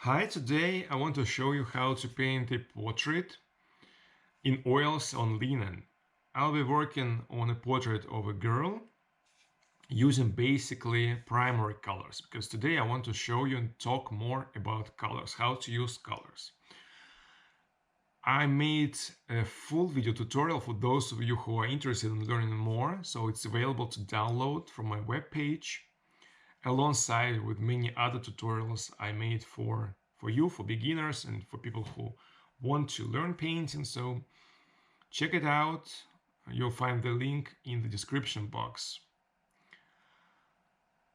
Hi, today I want to show you how to paint a portrait in oils on linen. I'll be working on a portrait of a girl using basically primary colors, because today I want to show you and talk more about colors, how to use colors. I made a full video tutorial for those of you who are interested in learning more, so it's available to download from my webpage, alongside with many other tutorials I made for you, for beginners, and for people who want to learn painting. So check it out. You'll find the link in the description box.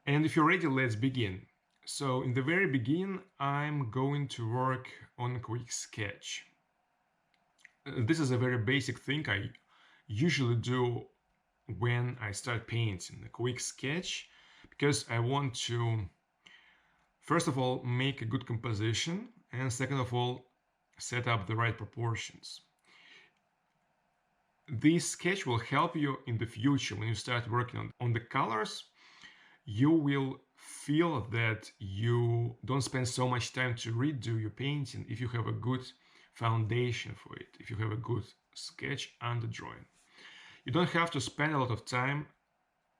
And if you're ready, let's begin. So in the very beginning, I'm going to work on a quick sketch. This is a very basic thing I usually do when I start painting, a quick sketch, because I want to, first of all, make a good composition, and second of all, set up the right proportions. This sketch will help you in the future when you start working on the colors. You will feel that you don't spend so much time to redo your painting if you have a good foundation for it, if you have a good sketch and a drawing. You don't have to spend a lot of time.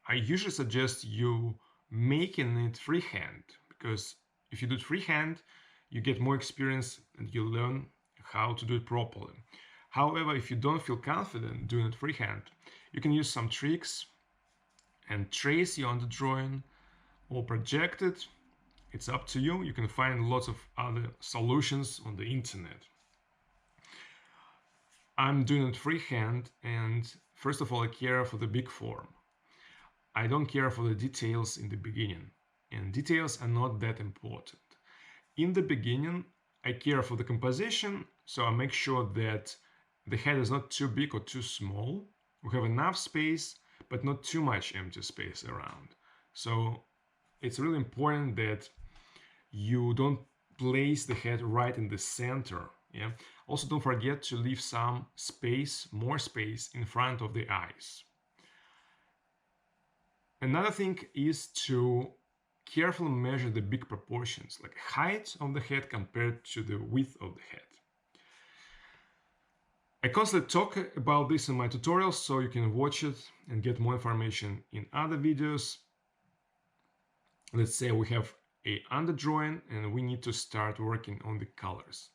I usually suggest you making it freehand, because if you do it freehand, you get more experience and you learn how to do it properly. However, if you don't feel confident doing it freehand, you can use some tricks and trace your under drawing or project it. It's up to you. You can find lots of other solutions on the internet. I'm doing it freehand, and first of all, I care for the big form. I don't care for the details in the beginning, and details are not that important. In the beginning, I care for the composition, so I make sure that the head is not too big or too small. We have enough space, but not too much empty space around. So it's really important that you don't place the head right in the center. Yeah. Also, don't forget to leave some space, more space in front of the eyes. Another thing is to carefully measure the big proportions, like height of the head compared to the width of the head. I constantly talk about this in my tutorials, so you can watch it and get more information in other videos. Let's say we have a underdrawing and we need to start working on the colors.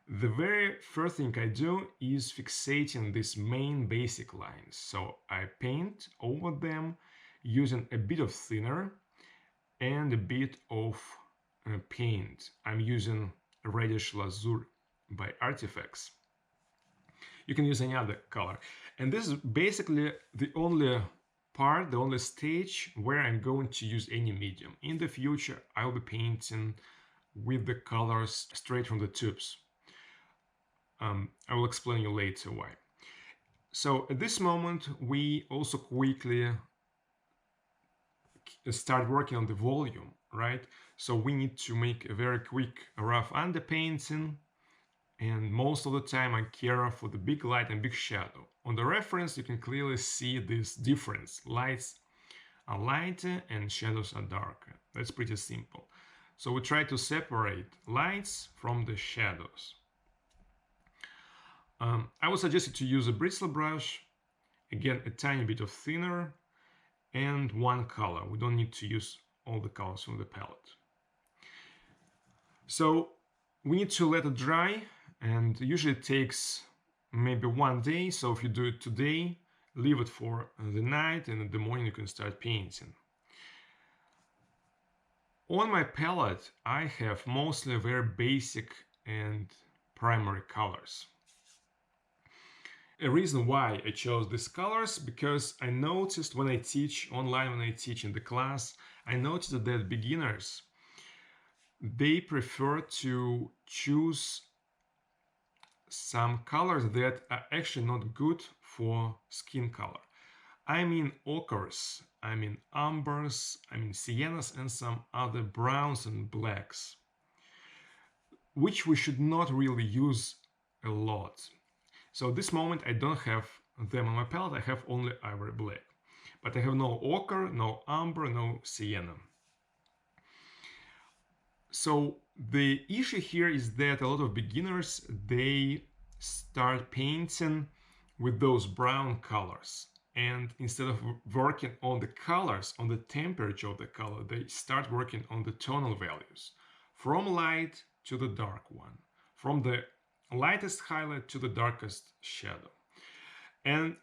The very first thing I do is fixating these main basic lines. So I paint over them using a bit of thinner and a bit of paint. I'm using reddish lazur by Artifacts. You can use any other color. And this is basically the only part, the only stage where I'm going to use any medium. In the future, I'll be painting with the colors straight from the tubes. I will explain you later why. So at this moment, we also quickly start working on the volume, right? So we need to make a very quick rough underpainting, and most of the time I care for the big light and big shadow. On the reference, you can clearly see this difference. Lights are lighter and shadows are darker. That's pretty simple. So we try to separate lights from the shadows. I would suggest you to use a bristle brush, again a tiny bit of thinner, and one color. We don't need to use all the colors from the palette. So we need to let it dry, and usually it takes maybe one day. So if you do it today, leave it for the night, and in the morning you can start painting. On my palette, I have mostly very basic and primary colors. A reason why I chose these colors, because I noticed when I teach online, when I teach in the class, I noticed that beginners, they prefer to choose some colors that are actually not good for skin color. I mean ochres, I mean umbers, I mean siennas, and some other browns and blacks, which we should not really use a lot. So at this moment I don't have them on my palette, I have only ivory black. But I have no ochre, no umber, no sienna. So The issue here is that a lot of beginners, they start painting with those brown colors, and instead of working on the colors, on the temperature of the color, they start working on the tonal values, from light to the dark one, from the lightest highlight to the darkest shadow. And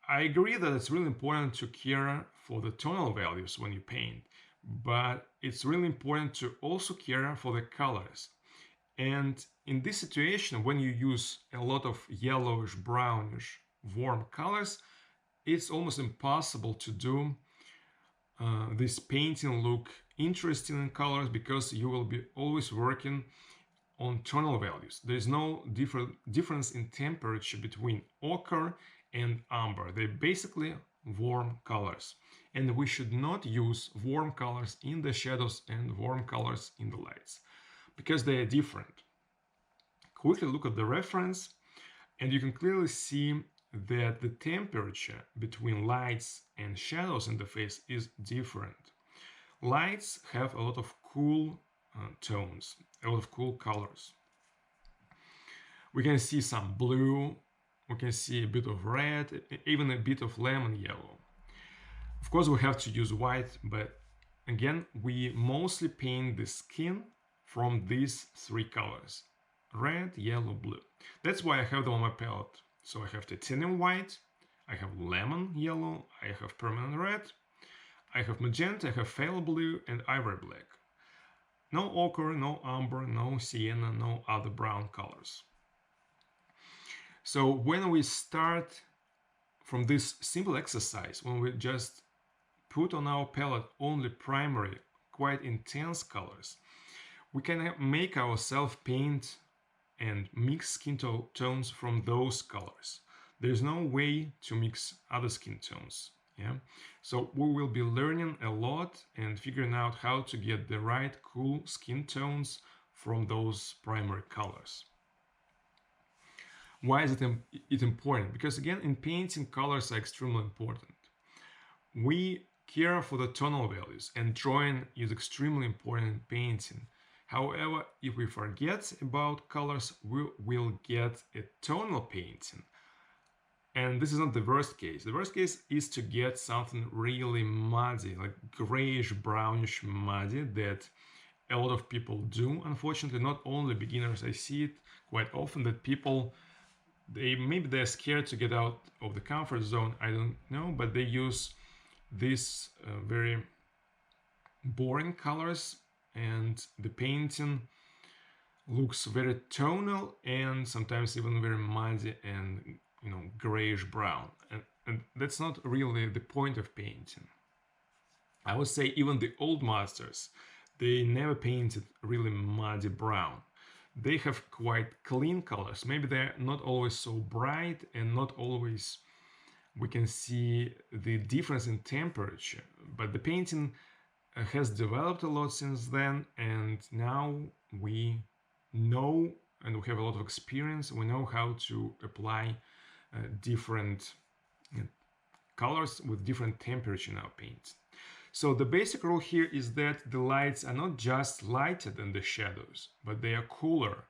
I agree that it's really important to care for the tonal values when you paint, but it's really important to also care for the colors. And in this situation, when you use a lot of yellowish, brownish, warm colors, it's almost impossible to do this painting look interesting in colors, because you will be always working on tonal values. There is no difference in temperature between ochre and umber. They're basically warm colors, and we should not use warm colors in the shadows and warm colors in the lights, because they are different. Quickly look at the reference, and you can clearly see that the temperature between lights and shadows in the face is different. Lights have a lot of cool tones, a lot of cool colors. We can see some blue, we can see a bit of red, even a bit of lemon yellow. Of course, we have to use white, but again, we mostly paint the skin from these three colors: red, yellow, blue. That's why I have them on my palette. So I have titanium white, I have lemon yellow, I have permanent red, I have magenta, I have phthalo blue, and ivory black. No ochre, no umber, no sienna, no other brown colors. So when we start from this simple exercise, when we just put on our palette only primary, quite intense colors, we can make ourselves paint and mix skin tones from those colors. There's no way to mix other skin tones. Yeah, so we will be learning a lot and figuring out how to get the right cool skin tones from those primary colors. Why is it important? Because again, in painting, colors are extremely important. We care for the tonal values, and drawing is extremely important in painting. However, if we forget about colors, we will get a tonal painting. And this is not the worst case. The worst case is to get something really muddy, like grayish, brownish muddy, that a lot of people do. Unfortunately, not only beginners. I see it quite often that people, maybe they're scared to get out of the comfort zone, I don't know, but they use these very boring colors, and the painting looks very tonal and sometimes even very muddy and grayish brown, and that's not really the point of painting. I would say even the old masters, they never painted really muddy brown. They have quite clean colors. Maybe they're not always so bright, and not always we can see the difference in temperature, but the painting has developed a lot since then, and now we know, and we have a lot of experience, we know how to apply different colors with different temperature in our paints. So the basic rule here is that the lights are not just lighter than the shadows, but they are cooler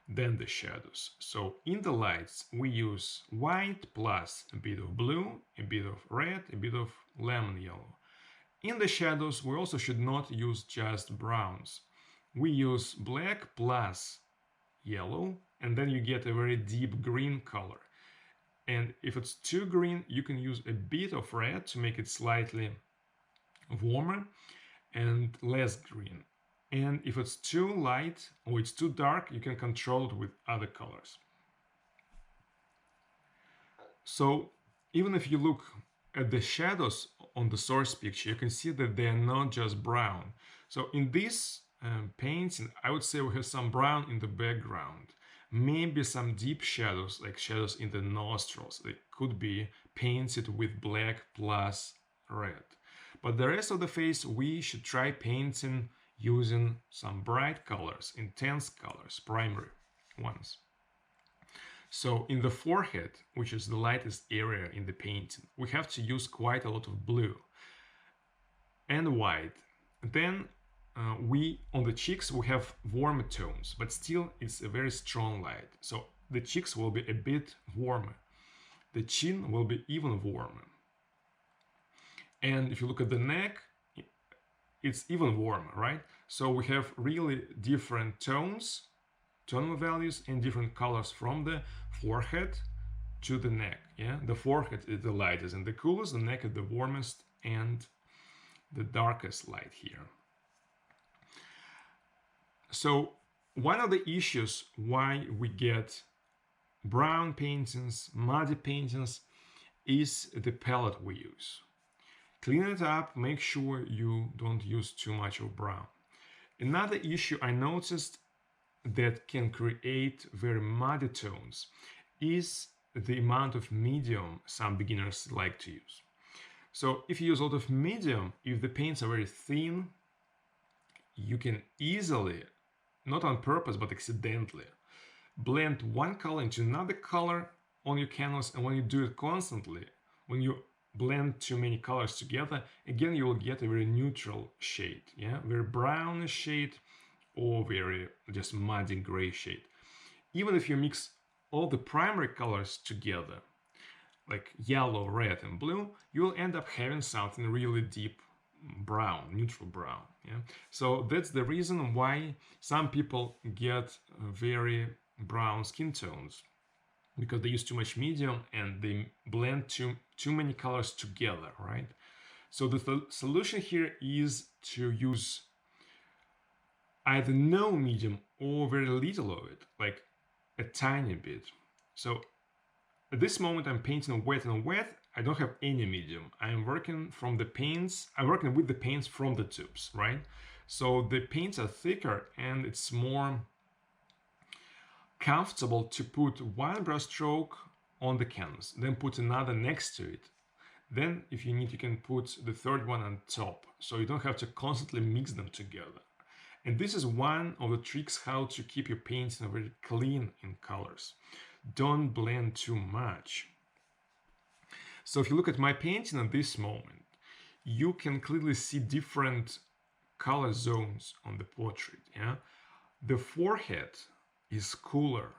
than the shadows. So in the lights we use white plus a bit of blue, a bit of red, a bit of lemon yellow. In the shadows we also should not use just browns. We use black plus yellow, and then you get a very deep green color. And if it's too green, you can use a bit of red to make it slightly warmer and less green. And if it's too light or it's too dark, you can control it with other colors. So even if you look at the shadows on the source picture, you can see that they are not just brown. So in this painting, I would say we have some brown in the background. Maybe some deep shadows, like shadows in the nostrils, they could be painted with black plus red. But the rest of the face, we should try painting using some bright colors, intense colors, primary ones. So in the forehead, which is the lightest area in the painting, we have to use quite a lot of blue and white. Then we on the cheeks we have warmer tones, but still it's a very strong light. So the cheeks will be a bit warmer. The chin will be even warmer. And if you look at the neck, it's even warmer, right? So we have really different tones, tonal values, and different colors from the forehead to the neck. Yeah, the forehead is the lightest and the coolest, the neck is the warmest and the darkest light here. So one of the issues why we get brown paintings, muddy paintings, is the palette we use. Clean it up, make sure you don't use too much of brown. Another issue I noticed that can create very muddy tones is the amount of medium some beginners like to use. So if you use a lot of medium, if the paints are very thin, you can easily, not on purpose but accidentally, blend one color into another color on your canvas, and when you do it constantly, when you blend too many colors together, again you will get a very neutral shade, yeah, very brownish shade or very just muddy gray shade. Even if you mix all the primary colors together, like yellow, red, and blue, you will end up having something really deep brown, neutral brown. Yeah, so that's the reason why some people get very brown skin tones, because they use too much medium and they blend too many colors together, right? So the solution here is to use either no medium or very little of it, like a tiny bit. So at this moment I'm painting wet and wet. I don't have any medium. I'm working from the paints. I'm working with the paints from the tubes, right? So the paints are thicker and it's more comfortable to put one brush stroke on the canvas, then put another next to it. Then if you need, you can put the third one on top, so you don't have to constantly mix them together. And this is one of the tricks how to keep your painting very clean in colors. Don't blend too much. So if you look at my painting at this moment, you can clearly see different color zones on the portrait. Yeah, the forehead is cooler,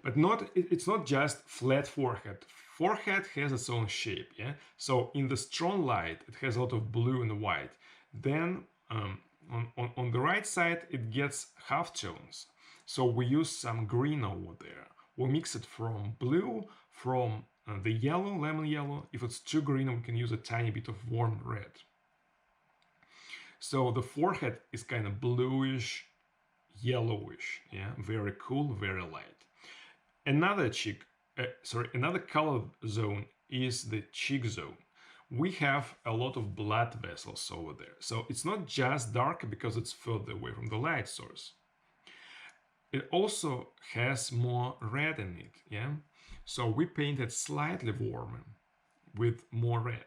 but it's not just flat forehead. Forehead has its own shape. Yeah, so in the strong light it has a lot of blue and white. Then on the right side it gets half tones, so we use some green over there. We mix it from blue, from the yellow, lemon yellow. If it's too green, we can use a tiny bit of warm red. So the forehead is kind of bluish, yellowish, yeah, very cool, very light. Another another color zone is the cheek zone. We have a lot of blood vessels over there, so it's not just dark because it's further away from the light source. It also has more red in it, yeah. So we painted slightly warmer with more red,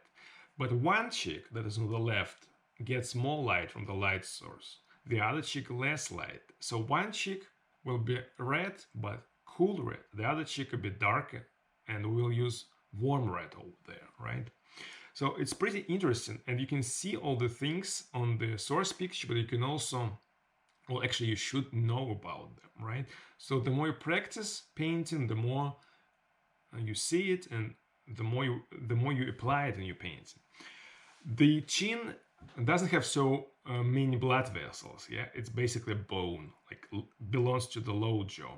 but one cheek that is on the left gets more light from the light source, the other cheek less light. So one cheek will be red but cool red, the other cheek will be darker and we'll use warm red over there, right? So it's pretty interesting, and you can see all the things on the source picture, but you can also, well, actually you should know about them, right? So the more you practice painting, the more you see it, and the more you apply it in your painting. The chin doesn't have so many blood vessels. Yeah, it's basically a bone, like belongs to the low jaw.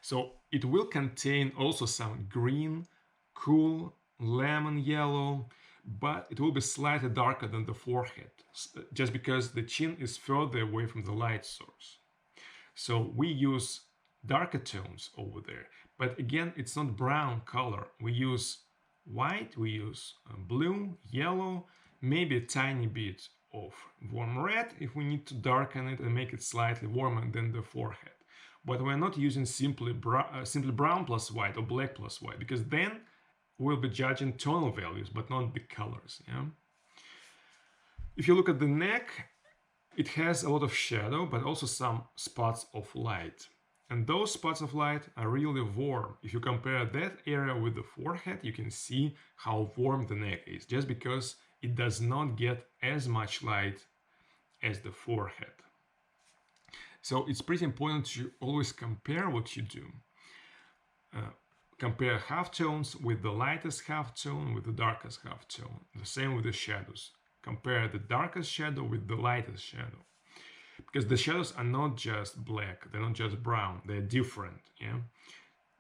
So it will contain also some green, cool, lemon yellow, but it will be slightly darker than the forehead, just because the chin is further away from the light source. So we use darker tones over there, but again, it's not brown color. We use white, we use blue, yellow, maybe a tiny bit of warm red if we need to darken it and make it slightly warmer than the forehead. But we're not using simply brown plus white or black plus white, because then we'll be judging tonal values but not the colors. Yeah. If you look at the neck, it has a lot of shadow but also some spots of light, and those spots of light are really warm. If you compare that area with the forehead, you can see how warm the neck is, just because it does not get as much light as the forehead. So it's pretty important to always compare what you do. Compare halftones with the lightest halftone with the darkest halftone. The same with the shadows. Compare the darkest shadow with the lightest shadow. Because the shadows are not just black, they're not just brown, they're different. Yeah?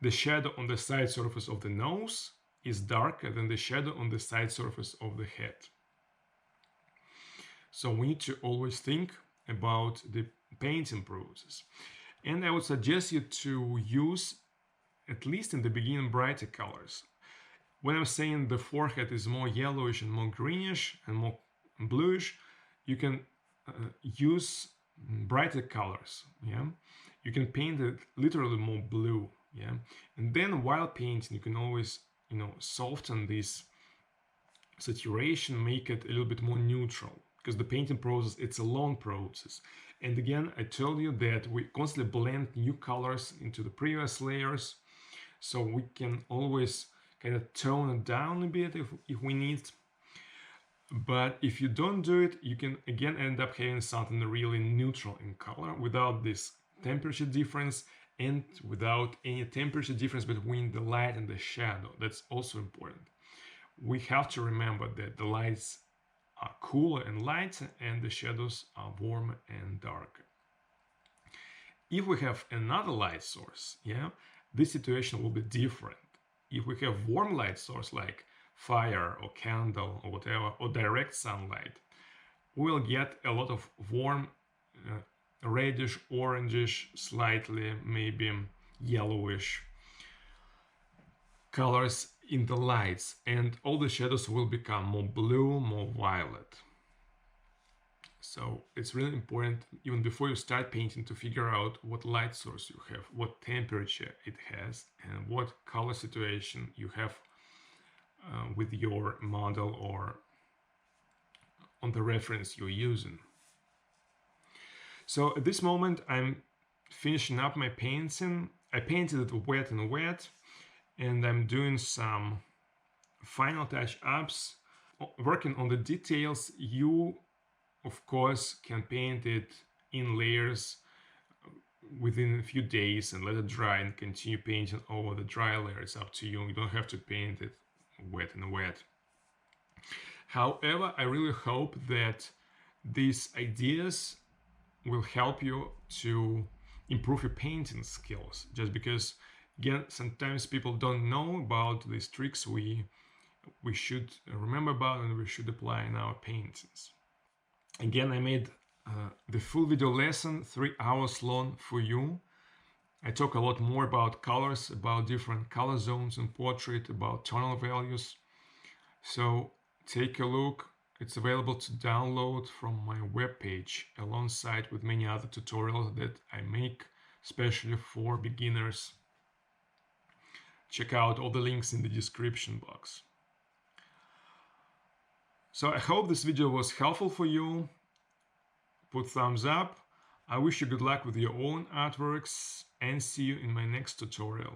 The shadow on the side surface of the nose is darker than the shadow on the side surface of the head. So we need to always think about the painting process. And I would suggest you to use, at least in the beginning, brighter colors. When I'm saying the forehead is more yellowish and more greenish and more bluish, you can use brighter colors. Yeah, you can paint it literally more blue. Yeah, and then while painting, you can always, soften this saturation, make it a little bit more neutral, because the painting process, it's a long process. And again, I told you that we constantly blend new colors into the previous layers, so we can always kind of tone it down a bit if we need. But if you don't do it, you can again end up having something really neutral in color without this temperature difference and without any temperature difference between the light and the shadow. That's also important. We have to remember that the lights are cooler and lighter and the shadows are warmer and darker. If we have another light source, this situation will be different. If we have warm light source like fire or candle or whatever, or direct sunlight, we'll get a lot of warm, reddish, orangish, slightly maybe yellowish colors in the lights, and all the shadows will become more blue, more violet. So it's really important, even before you start painting, to figure out what light source you have, what temperature it has, and what color situation you have with your model or on the reference you're using. So at this moment, I'm finishing up my painting. I painted it wet and wet, and I'm doing some final touch-ups, working on the details. You, of course, can paint it in layers within a few days and let it dry and continue painting over the dry layer. It's up to you. You don't have to paint it wet and wet. However, I really hope that these ideas will help you to improve your painting skills, just because, again, sometimes people don't know about these tricks we should remember about and we should apply in our paintings. Again, I made the full video lesson 3 hours long for you. I talk a lot more about colors, about different color zones in portrait, about tonal values. So take a look. It's available to download from my webpage, alongside with many other tutorials that I make especially for beginners. Check out all the links in the description box. So I hope this video was helpful for you. Put thumbs up. I wish you good luck with your own artworks, and see you in my next tutorial.